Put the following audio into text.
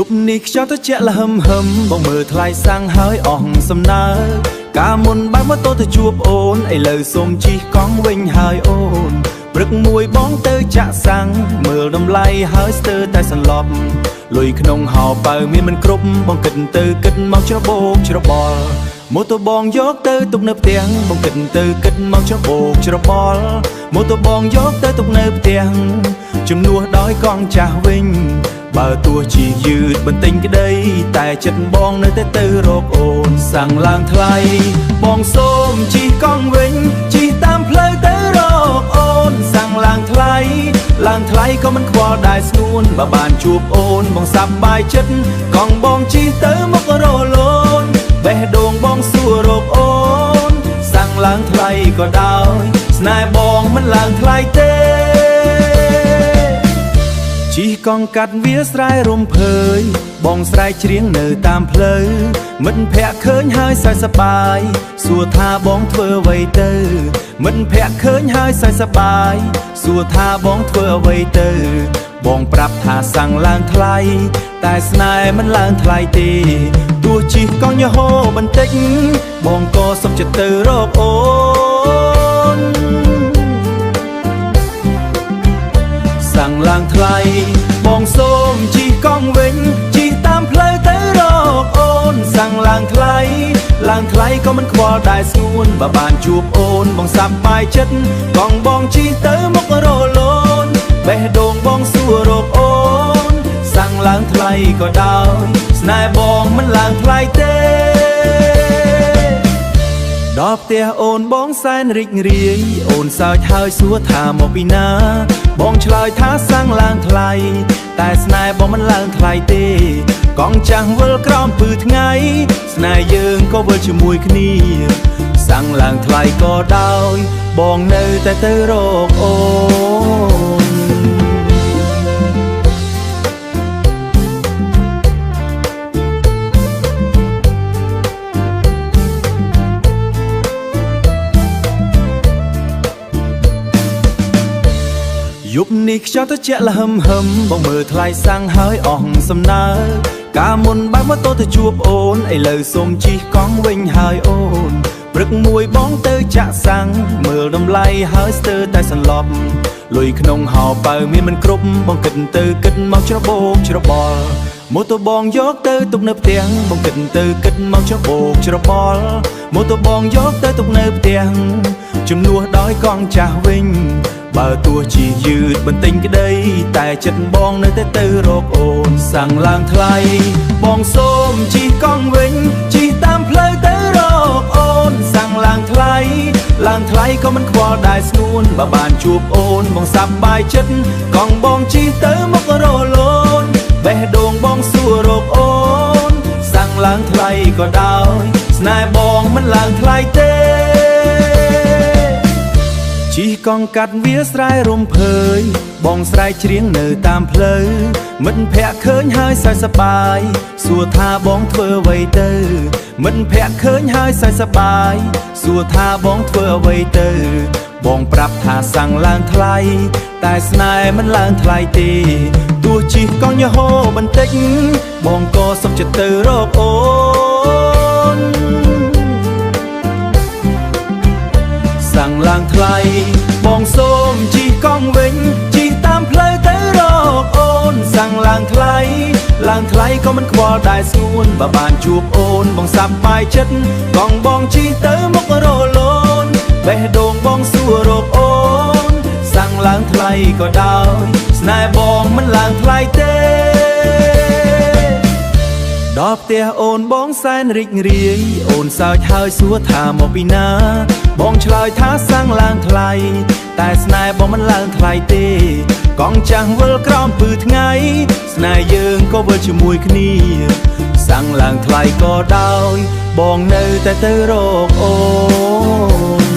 บនេះខ្យល់ទៅជាក់លហឹមហឹមបងមើលថ្លៃសាំងហើយអស់សំណើកាលមុនបើកម៉ូតូទៅជួបអូនឥឡូវសូមជិះកង់វិញហើយអូនព្រឹកមួយបងទៅចាក់សាំងមើលតម្លៃហើយស្ទើរតែសន្លប់លុយក្នុងហោប៉ៅមានមិនគ្រប់បងគិតទៅគិតមកច្របូកច្របល់ម៉ូតូបងយកទៅទុកនៅផ្ទះបងគិតទៅគិតមកច្របូកច្របល់ម៉ូតូបងយកទៅទុកនៅផ្ទះជំនួសដោយកង់ចាស់វិញបើទោះជាយឺតបន្ទិញក្តីតែចិត្តបងនៅតែទៅរកអូនសាំងឡើងថ្លៃបងសូមជិះកង់វិញជិះតាមផ្លូវទៅរកអូនសាំងឡើងថ្លៃក៏មិនខ្វល់ដែរស្នួនបើបានជួបអូនបងសប្បាយចិត្តកង់បងជិះទៅមករលូនបេះដូងបងសួររកអូនសាំងឡើងថ្លៃក៏ដោយស្នេហ៍បងមិនឡើងថ្លៃទេជិះកង់កាត់វាស្រែរំភើយបងស្រែកច្រៀងនៅតាមផ្លូវមិត្តភ័ក្តិឃើញហើយសើចសប្បាយសួរថាបងធ្វើអ្វីទៅមិត្តភ័ក្តិឃើញហើយសើចសប្បាយសួរថាបងធ្វើអ្វីទៅបងប្រាប់ថាសាំងឡើងថ្លៃតែស្នេហ៍មិនឡើងថ្លៃទេទោះជិះកង់យហូបន្តិចបងក៏សុខចិត្តទៅរកអូនសាំងឡើងថ្លៃបងសូមជិះកង់វិញជិះតាមផ្លូវទៅរកអូនសាំងឡើងថ្លៃក៏មិនខ្វល់ដែរស្ងួនបើបានជួបអូនបងសប្បាយចិត្តកង់បងជិះទៅមករលូនបេះដូងបងសួររកអូនសាំងឡើងថ្លៃក៏ដោយស្នេហ៍បងមិនឡើងថ្លៃទេដល់ផ្ទះអូនបងសែនរីករាយអូនសើចហើយសួរថាមកពីណាបងឆ្លើយថាសាំងឡើងថ្លៃតែស្នេហ៍បងមិនឡើងថ្លៃទេកង់ចាស់វិលក្រោមពឺថ្ងៃស្នេហ៍យើងក៏វិលជាមួយគ្នាសាំងឡើងថ្លៃក៏ដោយបងនៅតែទៅរកអូនយប់នេះខ្យល់ទៅជាក់លហឹមហឹមបងមើលថ្លៃសាំងហើយអស់សំណើកាលមុនបើកម៉ូតូទៅជួបអូនឥឡូវសូមជិះកង់វិញហើយអូនព្រឹកមួយបងទៅចាក់សាំងមើលតម្លៃហើយស្ទើរតែសន្លប់លុយក្នុងហោប៉ៅមានមិនគ្រប់បងគិតទៅគិតមកច្របូកច្របល់ម៉ូតូបងយកទៅទុកនៅផ្ទះបងគិតទៅគិតមកច្របូកច្របល់ម៉ូតូបងយកទៅទុកនៅផ្ទះជំនួសដោយកង់ចាស់វិញបើទោះជាយឺតបន្ទិញក្តីតែចិត្តបងនៅតែទៅរកអូនសាំងឡើងថ្លៃបងសូមជិះកង់វិញជិះតាមផ្លូវទៅរកអូនសាំងឡើងថ្លៃក៏មិនខ្វល់ដែរស្នួនបើបានជួបអូនបងសប្បាយចិត្តកង់បងជិះទៅមករលូនបេះដូងបងសួររកអូនសាំងឡើងថ្លៃក៏ដោយស្នេហ៍បងមិនឡើងថ្លៃទេជិះកង់កាត់វាស្រែរំភើយបងស្រែកច្រៀងនៅតាមផ្លូវមិត្តភ័ក្តិឃើញហើយសើចសប្បាយសួរថាបងធ្វើអ្វីទៅមិត្តភ័ក្តិឃើញហើយសើចសប្បាយសួរថាបងធ្វើអ្វីទៅបងប្រាប់ថាសាំងឡើងថ្លៃតែស្នេហ៍មិនឡើងថ្លៃទេទោះជិះកង់យហូបន្តិចបងក៏សុខចិត្តទៅរកអូនសាំងឡើងថ្លៃបងសូមជិះកង់វិញជិះតាមផ្លូវទៅរកអូនសាំងឡើងថ្លៃក៏មិនខ្វល់ដែរស្ងួនបើបានជួបអូនបងសប្បាយចិត្តកង់បងជិះទៅមករលូនបេះដូងបងសួររកអូនសាំងឡើងថ្លៃក៏ដោយស្នេហ៍បងមិនឡើងថ្លៃទេដល់ផ្ទះអូនបងសែនរីករាយអូនសើចហើយសួរថាមកពីណាបងឆ្លើយថាសាំងឡើងថ្លៃតែស្នេហ៍បងមិនឡើងថ្លៃទេកង់ចាស់វិលក្រោមពឺថ្ងៃស្នេហ៍យើងក៏វិលជាមួយគ្នាសាំងឡើងថ្លៃក៏ដោយបងនៅតែទៅរកអូន